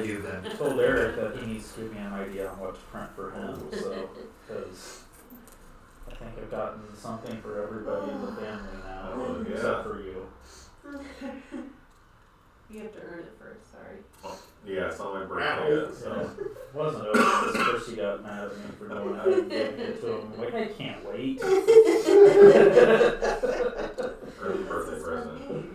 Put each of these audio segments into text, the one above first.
you then. I told Eric that he needs to give me an idea on what to print for him, so, because I think I've gotten something for everybody in the family now, except for you. You have to earn it first, sorry. Oh, yeah, it's not my birthday yet, so. It wasn't over, because first he got mad at me for going out and giving it to him. I'm like, I can't wait. Early birthday present.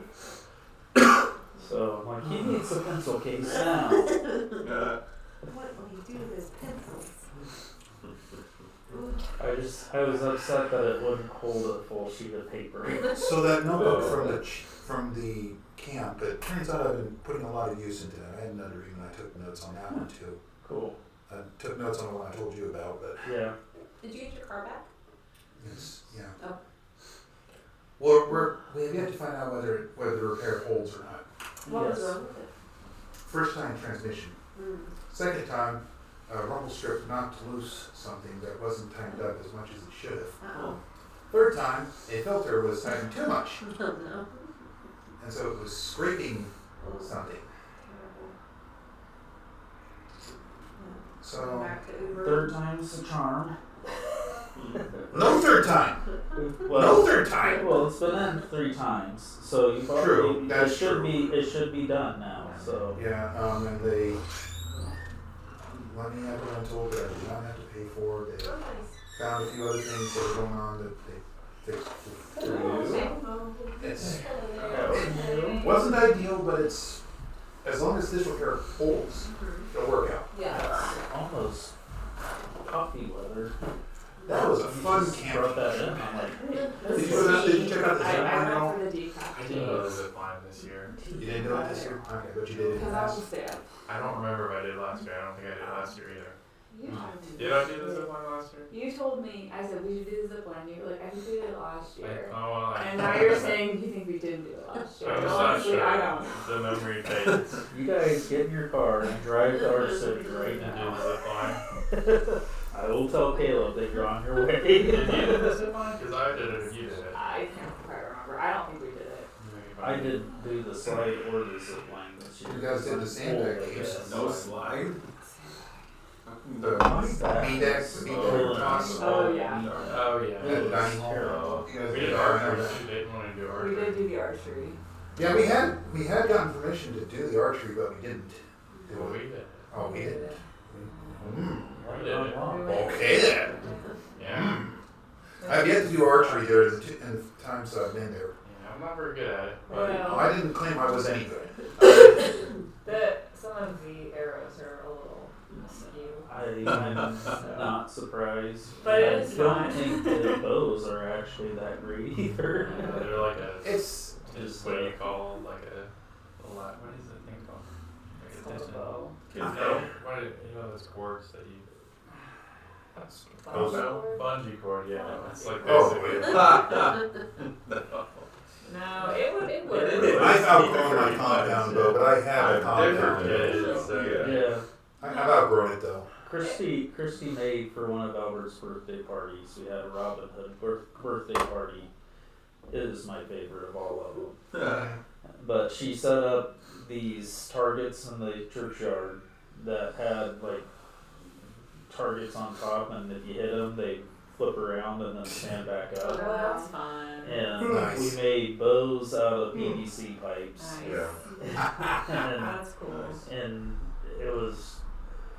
So I'm like, he needs a pencil case now. What will you do with his pencils? I was upset that it wouldn't hold a full sheet of paper. So that notebook from the camp, it turns out I've been putting a lot of use into that. I had another reading, I took notes on that one too. Cool. I took notes on the one I told you about, but Yeah. Did you get your car back? it's, yeah. Oh. Well, we have yet to find out whether the repair holds or not. What was Yes. wrong with it? First time transmission. Second time, a rumble strip knocked loose something that wasn't tightened up as much as it should have. Uh-oh. Third time, a filter was tightened too much, Oh, no. and so it was scraping something. Terrible. So, Back to Uber. Third time's the charm. no third time! Well, No third time! Well, it's been in 3 times, so you've already. True, that's true. It should be done now. So. Yeah, and they let me have a rental that I did not have to pay for. They Oh, nice. found a few other things that were going on that they fixed for you. It's wasn't ideal, but it's as long as this repair holds, it'll work out. Yeah. Almost coffee weather. That was a fun Just camp. brought that in. I'm like, hey, Did you check out the zip line at I all? went for the decaf. I didn't go to the zip line this year. You didn't do it this year? Okay, but you did it in the Because I past. was there. I don't remember if I did last year. I don't think I did last year either. You told me. Did I do the zip line last year? You told me, I said we should do the zip line. You were like, I think we did it last year. Oh, well, And now you're saying you think we didn't do it last year. I'm just not Honestly, sure. I don't. The memory fades. you guys get in your car and drive to our city right And do now. the zip line. I will tell Caleb that you're on your way. Did you do the zip line? Because I did it if you did it. I can't quite remember. I don't think we did it. I didn't do the slide or the zip line this year. You guys did the sandbag Oh, games. yes. No slide? The B-deck, the toss. Oh, yeah. Oh, yeah. The dining hall. Terrible. You guys We did did that. archery. You didn't want to do We archery. did do the archery. Yeah, we had gotten permission to do the archery, but we didn't do Well, it. we did. Oh, we didn't. Right did it. on. Okay then. Yeah. I've yet to do archery there in the times I've been there. Yeah, I'm not very good at it. But Well, I didn't claim I was any good. some of the arrows are a little askew. I'm not surprised. But it I is don't fun. think the bows are actually that great either. they're like a, It's just what do you call, like a what is the thing called? It's called a bow. No, what you know those cords that you, that's Bungee bungee cord, yeah. It's like Oh, basically. No, it would. I've outgrown my compound bow, but I have a Different compound. kids, so Yeah. I've outgrown it though. Christy made for one of Albert's birthday parties. We had a Robin Hood birthday party. It is my favorite of all of them. But she set up these targets in the churchyard that had like targets on top, and if you hit them, they flip around and then stand back Oh, up. that's fun. And Nice. we made bows out of PVC pipes. Nice. Yeah. That's cool. And it was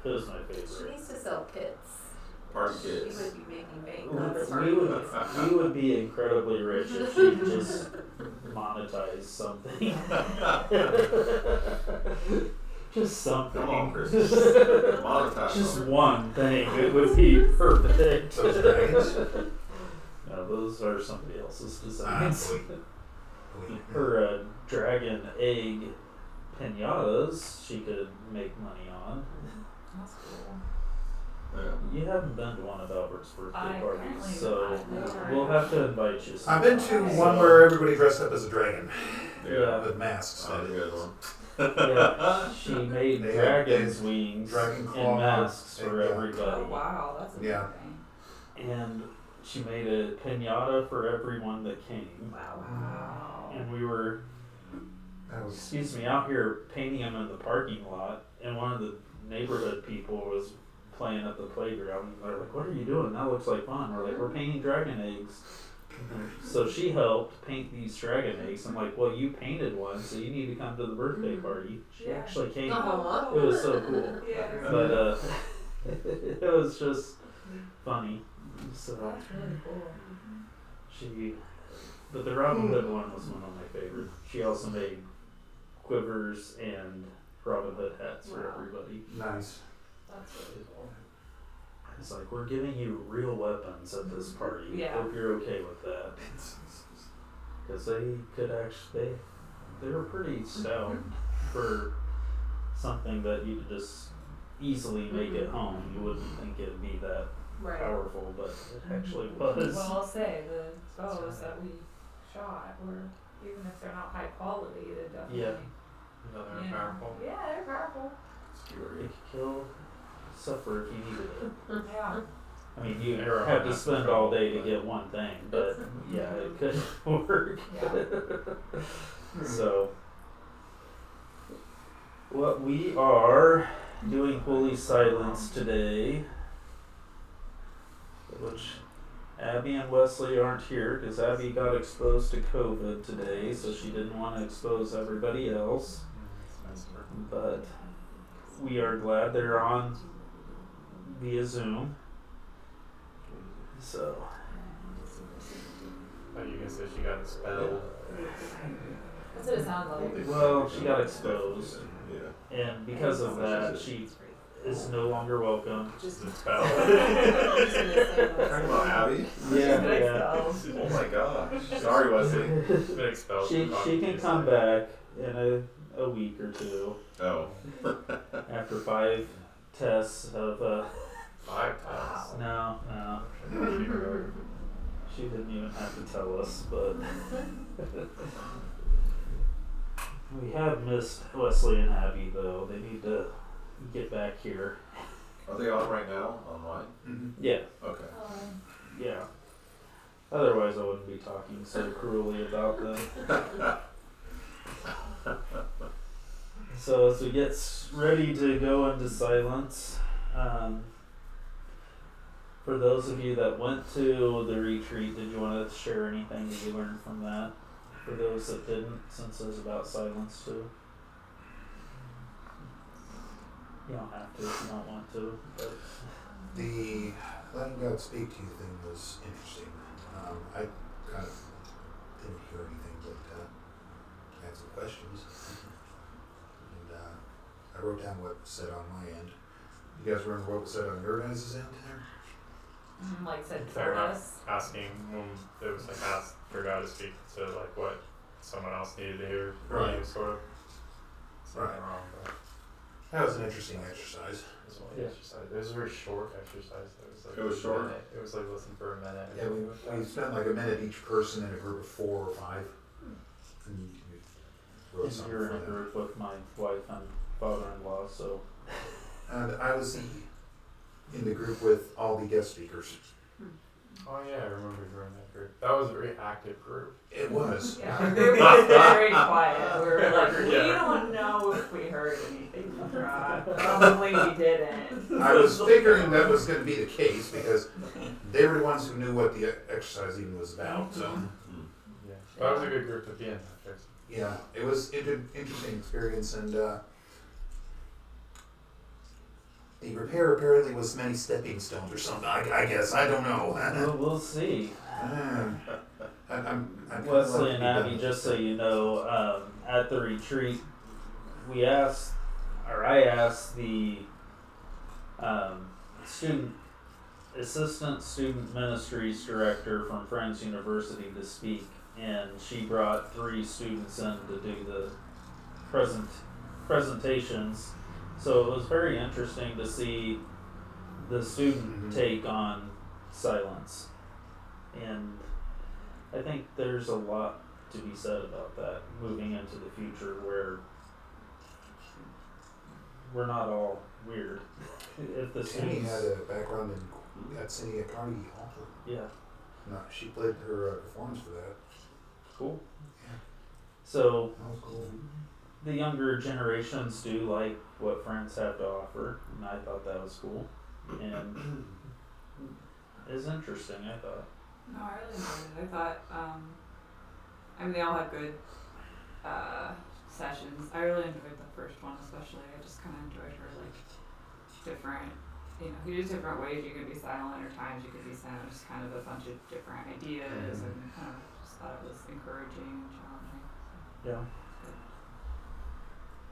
my She favorite. needs to sell kits. Party She kids. would be making bank on We starting would, these. we would be incredibly rich if she just monetized something. Just something. Come on, Chris. Monetize. Just one thing. It would be perfect. Those dragons. No, those are somebody else's Ah, designs. Her dragon egg pinatas she could make money on. That's cool. Yeah. You haven't been to one of Albert's birthday I parties, apparently so not. we'll have to invite you. I've been to one where everybody dressed up as a dragon Yeah. with masks. That was a good one. Yeah, she made They- dragon's wings dragon claw and masks for and, everybody. Oh wow, that's Yeah. amazing. And she made a pinata for everyone that came. Wow. And we were, That was excuse me, out here painting them in the parking lot. and one of the neighborhood people was playing at the playground. And they're like, "What are you doing? That looks like fun." We're like, "We're painting dragon eggs." And so she helped paint these dragon eggs. I'm like, "Well, you painted one, so you need to come to the birthday party." She Yeah. actually came. Oh. It was so cool. Yeah. But it was just funny. So That's really cool. but the Robin Hood one was one of my favorites. She also made quivers and Robin Hood hats for everybody. Nice. That's really cool. It's like, we're giving you real weapons at this party. Yeah. Hope you're okay with that. Because they could actually, they were pretty stout for something that you could just easily make at home. You wouldn't think it'd be that Right. powerful, but it actually was. Well, I'll say the bows that we shot were, even if they're not high quality, they're definitely. Yeah. No, they're you know, powerful. Yeah, they're powerful. It could kill supper if you needed it. Yeah. I mean, you They were have all to spend not all day to but- get one thing, but yeah, it could work. Yeah. So, what we are doing Holy Silence today, which Abby and Wesley aren't here because Abby got exposed to COVID today, so she didn't want to expose everybody else. But we are glad they're on via Zoom. So, Oh, you can say she got expelled. That's what it sounds like. well, she got exposed, Yeah. and because of that, she is no longer welcome. Just Expelled. Talking about Abby? Yeah. Oh my gosh. Sorry, Wesley. She's been expelled. She from can hockey, come so- back in a week or two Oh. after 5 tests of 5 times. no. She didn't even have to tell us, but we have missed Wesley and Abby though. They need to get back here. Are they on right now? Online? Mm-hmm. Yeah, Okay. yeah. Otherwise, I wouldn't be talking so cruelly about them. So as we get ready to go into silence, for those of you that went to the retreat, did you want to share anything that you learned from that? For those that didn't, since it was about silence too. You don't have to if you don't want to, but The letting God speak to you thing was interesting. I kind of didn't hear anything, but I had some questions. And I wrote down what was said on my end. You guys remember what was said on your guys' end there? Like said, They're told not us. asking when it was like asked for God to speak to like what someone else needed to hear from Right. you, sort of. It's not Right. wrong, but That was an interesting exercise. it was only Yeah. exercise. It was a very short exercise. It was like It was a short? minute. It was like listen for a minute. or Yeah, something like we that. spent like a minute each person in a group of 4 or 5. And you wrote and something you're in for a them. group with my wife and father-in-law, so And I was in the group with all the guest speakers. Oh yeah, I remember you were in that group. That was a very active group. It was. Yeah, our group was very quiet. We were like, we Yeah. don't know if we heard anything from God. Probably we didn't. I was figuring that was going to be the case because they were the ones who knew what the exercise even was about. So, Yeah. That was a good group to be in. Actually. yeah, it was an interesting experience. And the repair apparently was many stepping stones or something. I guess. I don't know. we'll see. I'm kinda Wesley like to and be done Abby, with just it. so you know, at the retreat, I asked the assistant student ministries director from Friends University to speak, and she brought 3 students in to do the presentations. So it was very interesting to see the student Mhm. take on silence, and I think there's a lot to be said about that moving into the future where we're not all weird. If the Tammy students, had a background at City at Carnegie Hall. yeah, No, she played her performance for that. cool. Yeah. So That was cool. the younger generations do like what Friends have to offer, and I thought that was cool. And it's interesting, I thought. No, I really enjoyed it. I thought, I mean, they all had good sessions. I really enjoyed the first one, especially. I just kind of enjoyed her, like, different, there's different ways you could be silent, or times you could be silent. Just kind of a bunch of different ideas, and kind of just thought it was encouraging and challenging. Yeah.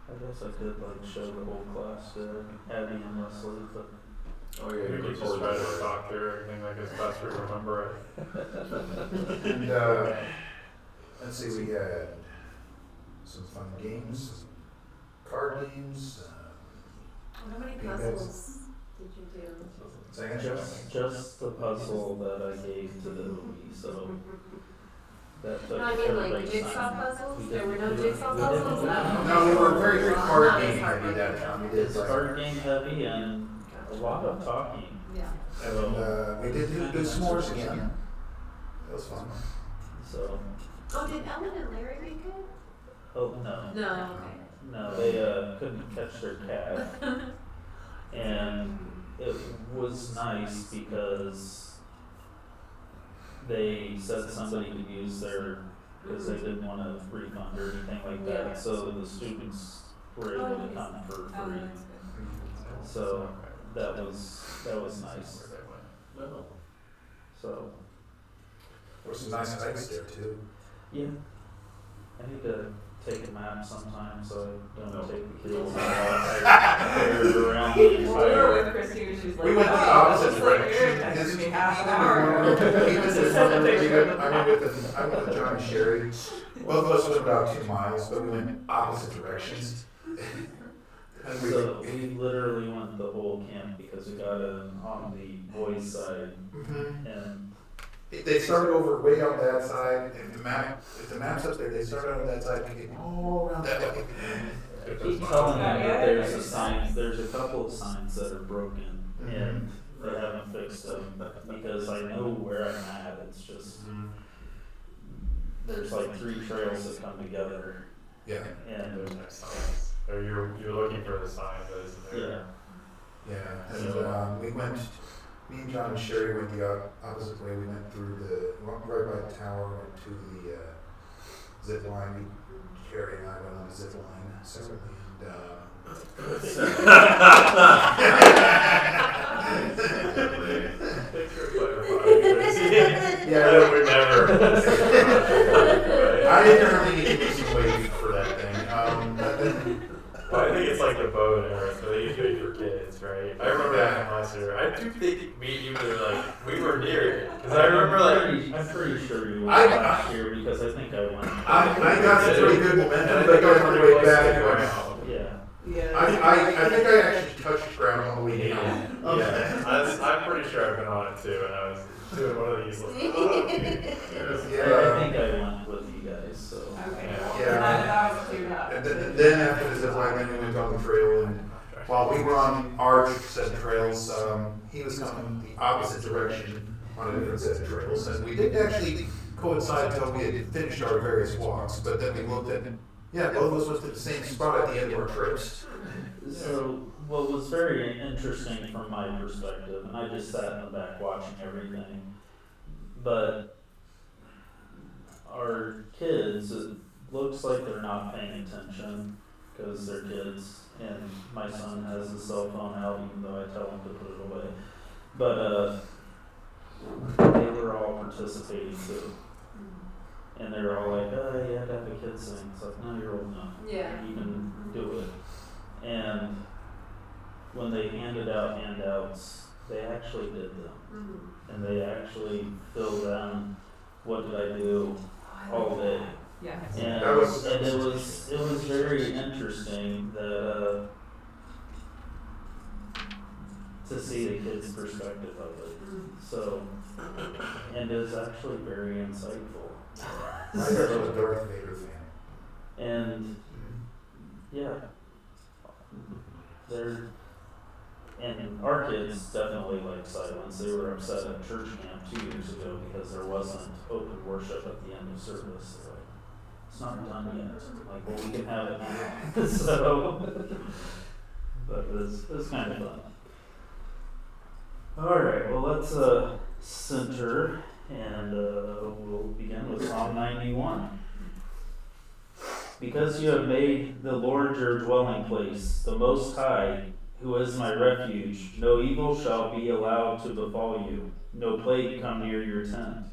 I guess I could like show the whole class to Abby and Leslie, but Oh yeah, We you could just try to talk through everything like as best we remember it. And let's see, we had some fun games, card games. How many Beanbags. puzzles did you do? Second just the puzzle that I gave to the movie, so that took No, I mean like everybody's jigsaw time. puzzles? We There were did- no we did- jigsaw we did- puzzles? No, we were very card Not game as hard. heavy that time. We did It's like, card game heavy and a lot of talking. Yeah. and we did do s'mores again. That was fun. So, Oh, did Ellen and Larry make it? oh no, No, okay. no, they couldn't catch their cat, and it was nice because they said somebody could use their, because they didn't want to refund or anything like that, Yeah. so the students were able to come for Oh, free. that's good. So that was nice. No. So There was some nice hikes there too. yeah, I need to take a map sometime so I don't No. take the kids around the Well, we were entire. with Christy, she's like, We went the oh, opposite this is like direction. weird. That took me half an I hour. went with John and Sherry. Both of us went about 2 miles, but we went opposite directions. And So we literally went the whole camp because we got in on the boys' side Mhm. and They started over way out that side, and if the map's up there, they started on that side and came all around that way. I keep telling them that there's a sign, there's a couple of signs that are broken and they haven't fixed them because I know where I'm at. It's just there's like 3 trails that come together Yeah, and There's no signs. Or you're looking for the sign that isn't there. yeah. yeah, and we went, me and John and Sherry went the opposite way. We went through right by the tower, went to the zip line. Sherry and I went on the zip line separately, Thanks for clarifying, Chrissy. Yeah, we never. I didn't really need to lose some weight for that thing. But then, Well, I think it's like the boat era, so they usually for kids, right? I remember that from last year. I do think me and you were like, we were near it. Because I remember I'm pretty sure you went I- last year because I think I went. I got some pretty good momentum, but I got on the way back. Yeah. Yeah. I think I actually touched ground on the way down. Yeah, I'm pretty sure I've been on it too, and I was doing one of these. Like, I think I went with you guys, so. Okay, Yeah. well, Yeah. that was too bad. And then after the zip line, then we went on the trail, and while we were on our set of trails, he was coming the opposite direction on a different set of trails, and we didn't actually coincide until we had finished our various walks, but then we looked at, yeah, both of us went to the same spot at the end of our trips. So what was very interesting from my perspective, and I just sat in the back watching everything, but our kids, it looks like they're not paying attention because they're kids, and my son has his cell phone out even though I tell him to put it away. But they were all participating too. And they were all like, oh, you have to have a kid sing. It's like, no, you're old enough. Yeah. You can do it. And when they handed out handouts, they actually did them. And they actually filled in, what did I do all day? Yeah. And, That was- and it was very interesting that to see the kids' perspective of it. So, and it was actually very insightful. My dad was a Darth Vader fan. And yeah, they're and our kids definitely like silence. They were upset at church camp 2 years ago because there wasn't open worship at the end of service. They're like, it's not done yet. I'm like, well, we can have it now. So, but it was kind of fun. All right, well, let's center, and we'll begin with Psalm 91. Because you have made the Lord your dwelling place, the Most High, who is my refuge, no evil shall be allowed to befall you, no plague come near your tent.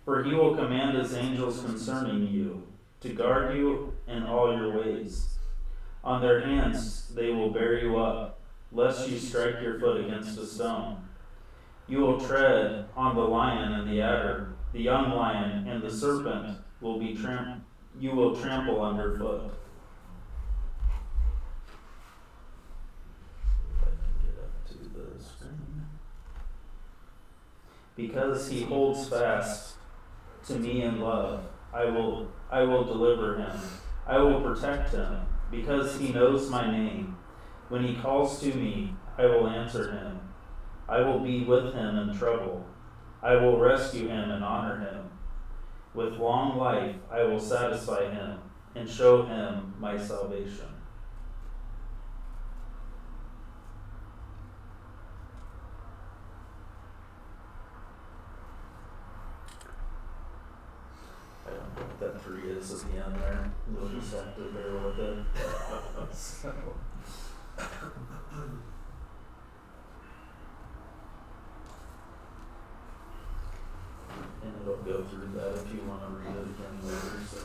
For he will command his angels concerning you, to guard you in all your ways. On their hands they will bear you up, lest you strike your foot against a stone. You will tread on the lion and the adder, the young lion and the serpent you will trample underfoot. If I can get up to the screen. Because he holds fast to me in love, I will deliver him. I will protect him, because he knows my name. When he calls to me, I will answer him. I will be with him in trouble. I will rescue him and honor him. With long life I will satisfy him and show him my salvation. I don't know what that 3 is at the end there. You'll just have to bear with it. So. And it'll go through that if you want to read it again later. So.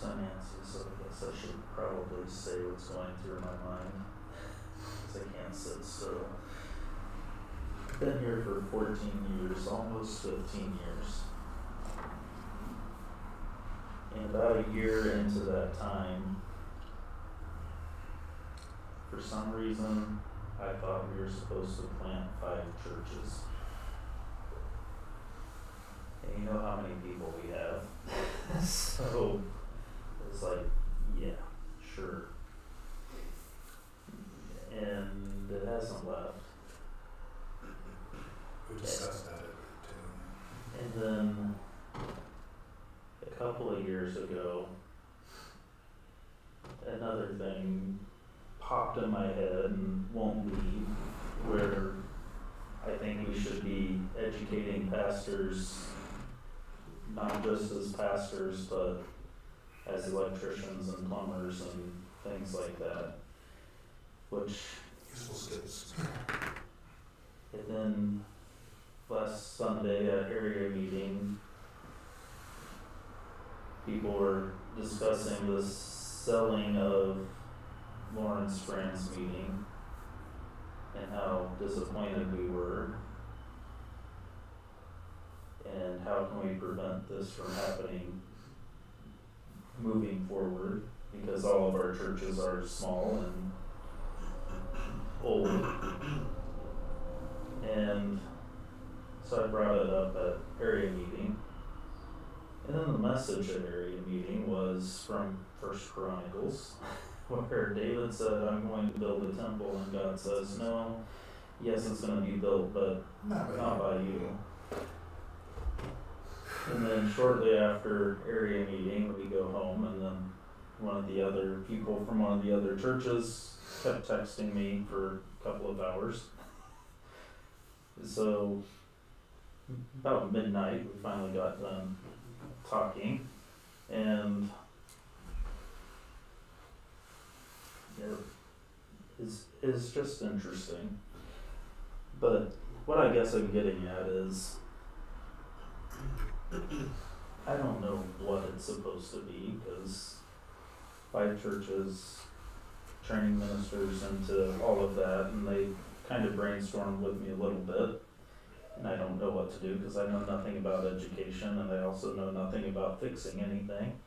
So Nancy, so I guess I should probably say what's going through my mind, because I can't sit still. Been here for 14 years, almost 15 years. And about a year into that time, for some reason, I thought we were supposed to plant 5 churches. And you know how many people we have. So it's like, yeah, sure. And it hasn't left. We discussed that too. And then a couple of years ago, another thing popped in my head and won't leave, where I think we should be educating pastors, not just as pastors, but as electricians and plumbers and things like that, which, Useful skills. and then last Sunday at area meeting, people were discussing the selling of Lawrence Friends meeting and how disappointed we were, and how can we prevent this from happening moving forward, because all of our churches are small and old. And so I brought it up at area meeting, and then the message at area meeting was from First Chronicles, where David said, "I'm going to build a temple," and God says, "No, yes, it's going to be built, but not by you." And then shortly after area meeting, we go home, and then one of the other people from one of the other churches kept texting me for a couple of hours. So about midnight, we finally got done talking, and it's just interesting. But what I guess I'm getting at is, I don't know what it's supposed to be, because 5 churches, training ministers into all of that, and they kind of brainstormed with me a little bit, and I don't know what to do because I know nothing about education, and I also know nothing about fixing anything.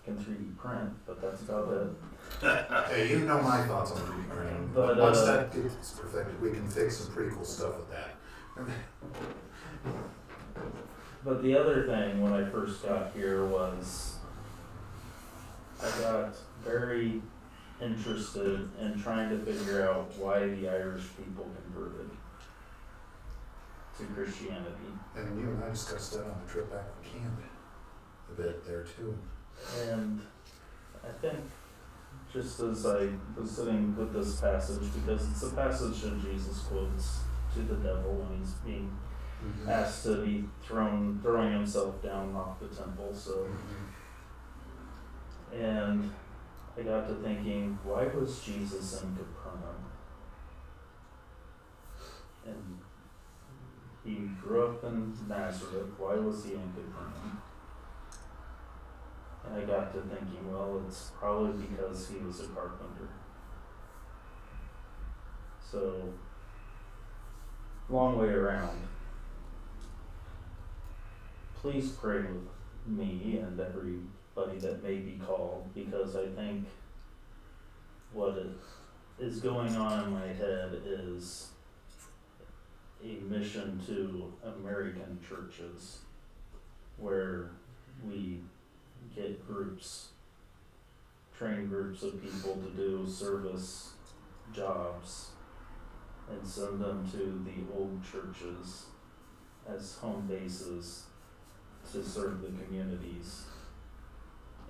I can 3D print, but that's about it. Hey, you know my thoughts on 3D printing. But, Once that gets perfected, we can fix some pretty cool stuff with that. But the other thing when I first got here was I got very interested in trying to figure out why the Irish people converted to Christianity. And you and I discussed that on the trip back from camp a bit there too. And I think just as I was sitting with this passage, because it's a passage that Jesus quotes to the devil when he's being asked to be throwing himself down off the temple. So, and I got to thinking, why was Jesus in Capernaum? And he grew up in Nazareth. Why was he in Capernaum? And I got to thinking, well, it's probably because he was a carpenter. So, long way around. Please pray with me and everybody that may be called, because I think what is going on in my head is a mission to American churches where we get groups, train groups of people to do service jobs and send them to the old churches as home bases to serve the communities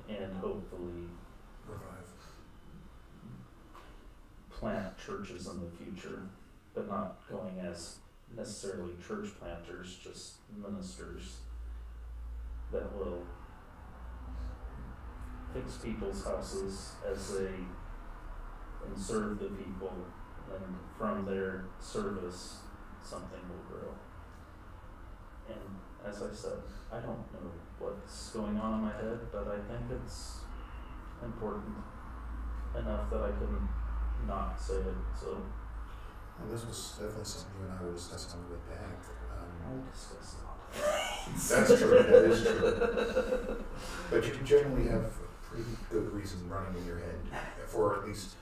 and hopefully plant churches in the future, but not going as necessarily church planters, just ministers that will fix people's houses as they and serve the people, and from their service something will grow. And as I said, I don't know what's going on in my head, but I think it's important enough that I couldn't not say it. So Well, this was definitely something you and I were discussing on the way back. I discussed a lot. That's true, that is true. But you can generally have a pretty good reason running in your head for at least,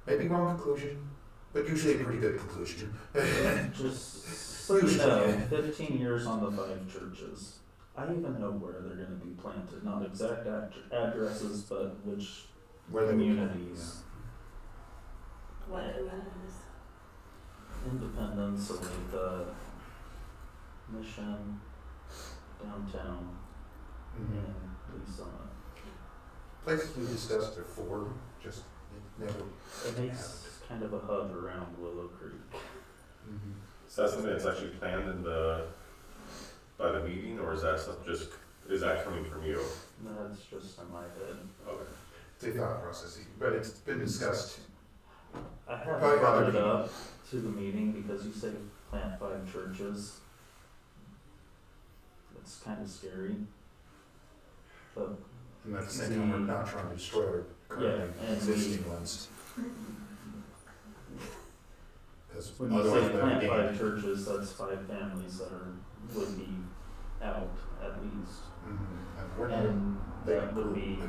maybe wrong conclusion, but usually a pretty good conclusion. Just so you know, 15 years on the 5 churches. I even know where they're going to be planted. Not exact addresses, but which Where they would plan, communities. What communities? Independence, Olathe, Mission, downtown, yeah. and Lee Summit. Places we discussed before, just it never. It makes kind of a hub around Willow Creek. Is that something that's actually planned in by the meeting, or is that is that coming from you? That's just in my head. Okay. It's a thought process, but it's been discussed. I haven't Probably brought other it up to the meeting because you say plant 5 churches. It's kind of scary. But And at the same time, we're not trying to destroy our current Yeah, and existing ones. Because when you otherwise say they'll plant gain. 5 churches, that's 5 families that would be out at least. And we're not. And that would be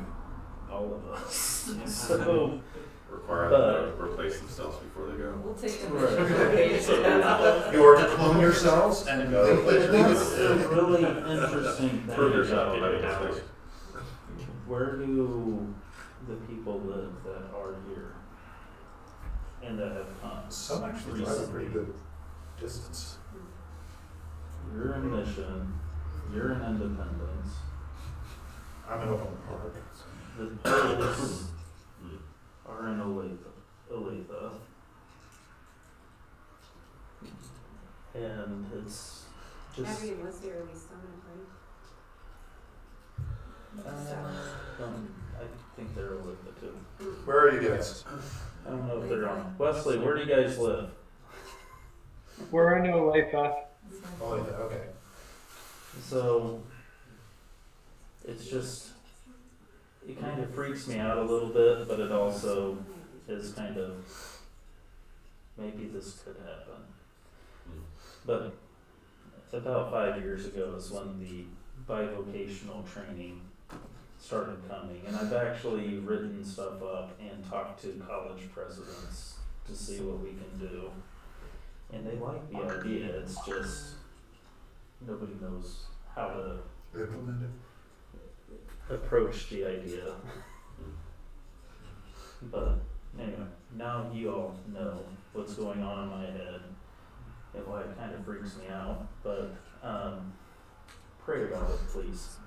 all of us. So, Require them to replace themselves before they go. We'll take them. Right. You are to clone yourselves and leave That's a it. really interesting thing Prove yourself about in any place. where do the people live that are here and that have come? Some actually drive a pretty good distance. You're in Mission, you're in Independence, I'm in Oakland Park. the Poles are in Olathe. And it's just, Everyone was here, we summoned, I think they're Olathe too. Where are you guys? I don't know if they're on. Wesley, where do you guys live? We're in Olathe. Oh, okay. So, it's just, it kind of freaks me out a little bit, but it also is kind of, maybe this could happen. But about 5 years ago is when the bivocational training started coming, and I've actually written stuff up and talked to college presidents to see what we can do. And they like the idea, it's just nobody knows how to Implement it. approach the idea. But anyway, now you all know what's going on in my head and why it kind of freaks me out. But pray about it, please,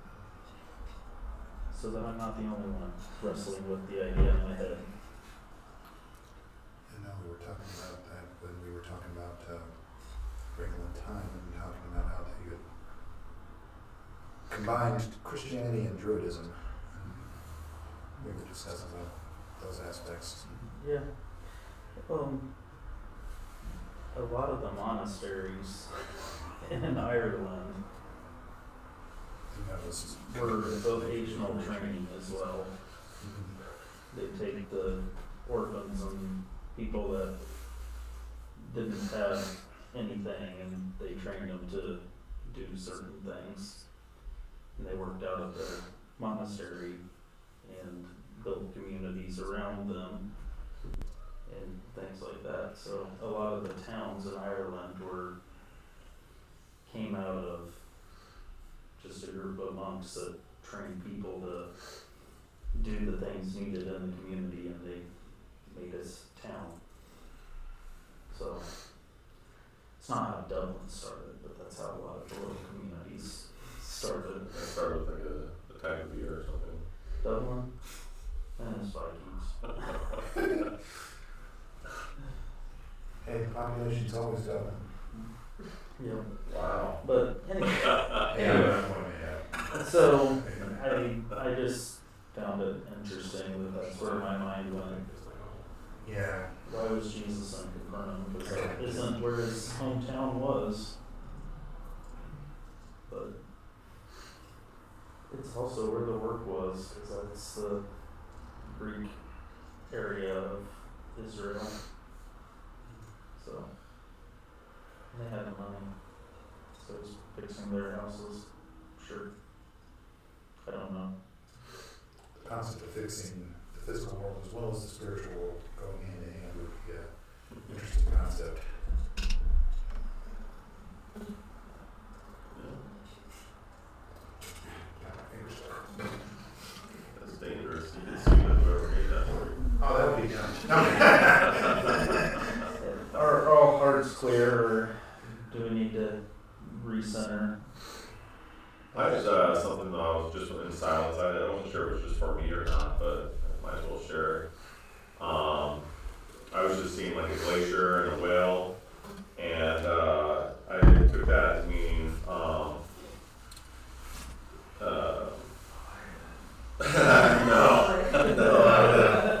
so that I'm not the only one wrestling with the idea in my head. I know we were talking about that when we were talking about regular time and talking about how they had combined Christianity and Druidism. We were discussing those aspects. Yeah. A lot of the monasteries in Ireland And that was were vocational training as well. They take the orphans and people that didn't have anything and they trained them to do certain things. And they worked out of their monastery and built communities around them and things like that. So a lot of the towns in Ireland came out of just a group of monks that trained people to do the things needed in the community, and they made this town. So it's not how Dublin started, but that's how a lot of the little communities started. It started with like a tag of beer or something. Dublin and it's Vikings. Hey, the population's always Dublin. Yeah. Wow. But anyway, Yeah. so I just found it interesting that that's where my mind went. Yeah. Why was Jesus in Capernaum? Because that isn't where his hometown was. but it's also where the work was, because that's the Greek area of Israel. So they had money, so it's fixing their houses. Sure. I don't know. The concept of fixing the physical world as well as the spiritual world going hand in hand would be an interesting concept. Got my fingers stuck. That's dangerous. You can sue whoever made that for you. Oh, that would be done. Are all hearts clear, or do we need to recenter? I had something that I was just in silence. I wasn't sure if it was just for me or not, but I might as well share. I was just seeing like a glacier and a whale, and I took that as meaning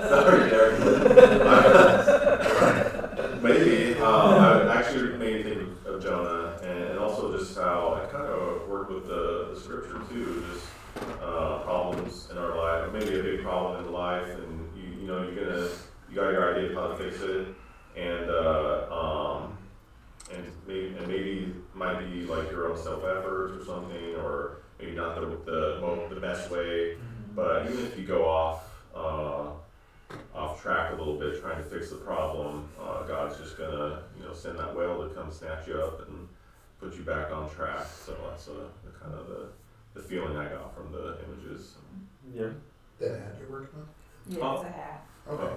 sorry, Derek. Maybe I actually made me think of Jonah, and also just how I kind of work with the scripture too, just problems in our life, maybe a big problem in life, and you got your idea of how to fix it, and maybe might be like your own self effort or something, or maybe not the best way, but even if you go off track a little bit trying to fix the problem, God's just gonna send that whale to come snatch you up and put you back on track. So that's the kind of the feeling I got from the images. Yeah. That hat you're working on? Yeah, it's a hat. Okay.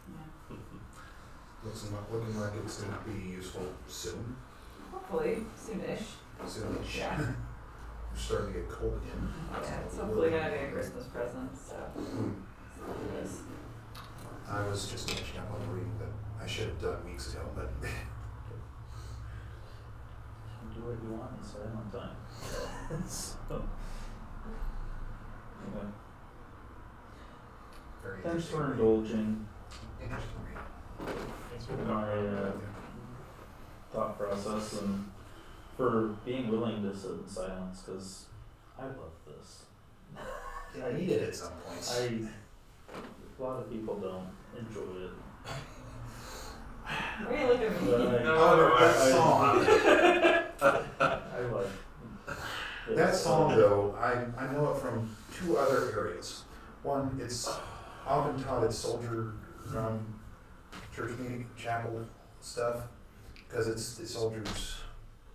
Yeah. Looking like it's going to be useful soon. Hopefully, soonish. Soonish. Yeah. We're starting to get cold again. Yeah, it's hopefully gonna be a Christmas present, so. It is. I was just finishing up on the reading that I should have done weeks ago, but You can do what you want in silent time. So, anyway, very thanks interesting. for indulging Interesting read. Thanks for my thought process and for being willing to sit in silence, because I love this. Yeah, I need it at some points. A lot of people don't enjoy it. Why are you looking at me? But That song. I like it. That song, though, I know it from two other areas. One, it's often taught at soldier church meeting, chapel stuff, because it's the soldier's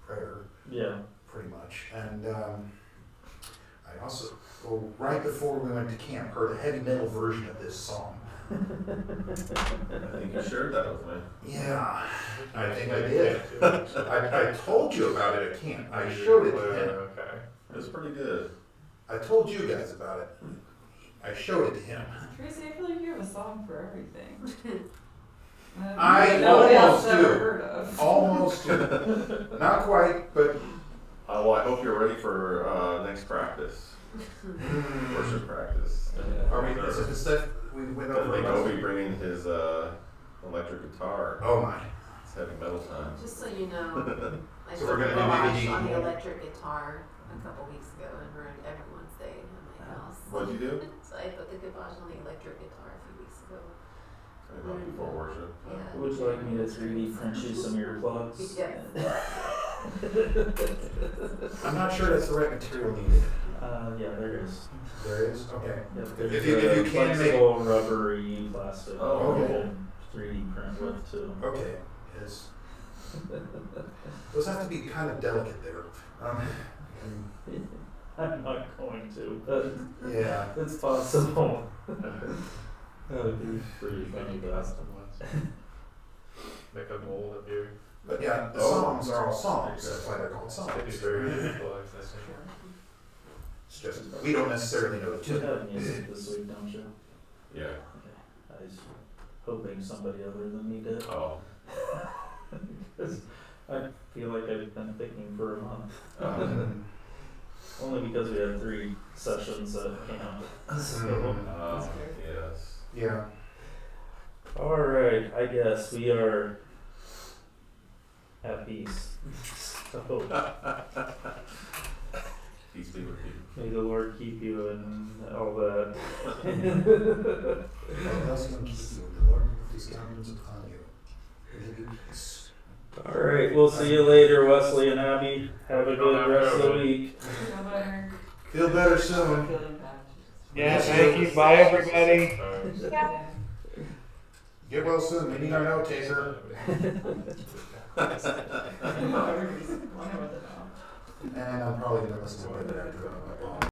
prayer, Yeah. pretty much. And I also, right before we went to camp, heard a heavy metal version of this song. I think you shared that with me. Yeah, I think I did. I told you about it at camp. I showed it to him. Okay. It was pretty good. I told you guys about it. I showed it to him. Tracy, I feel like you have a song for everything. I Nobody else almost ever do. heard of. Almost do. Not quite, but Well, I hope you're ready for next practice, worship practice. are we? Is it the stuff we went over? I think last Obi week? bringing his electric guitar. Oh my! It's heavy metal time. Just so you know, I So we're took a gonna do watch DVD. on the electric guitar a couple weeks ago and ruined everyone's day in my house. What'd you do? So I put the kibosh on the electric guitar a few weeks ago. About before worship. Yeah. Would you like me to 3D print you some earplugs? Yes. I'm not sure that's the right material needed. Yeah, there is. There is. Okay. Yep, If you can make- flexible, rubbery plastic. Oh, you okay. can 3D print with too. Okay. Yes. Those have to be kind of delicate there. I'm not going to, but Yeah. it's possible. That would be pretty funny, but Custom ones. Make a mold of you. But yeah, the songs are all songs. That's why they're called songs. It'd be very beautiful, I think. It's just we don't necessarily know the you tune. have music this week, don't you? Yeah. Okay. I was hoping somebody other than me did. Oh. 'Cause I feel like I've been picking for a month. Only because we had 3 sessions at camp. So. Yes. Yeah. Alright, I guess we are at peace. So, Peace be with you. May the Lord keep you and all that. God bless you and keep you. The Lord lift his countenance upon you. And give you peace. All right, we'll see you later, Wesley and Abby. Have a good rest of the week. Feel better soon. Yeah, thank you. Bye, everybody. Get well soon. We need our note taker. And I'm probably going to listen to it after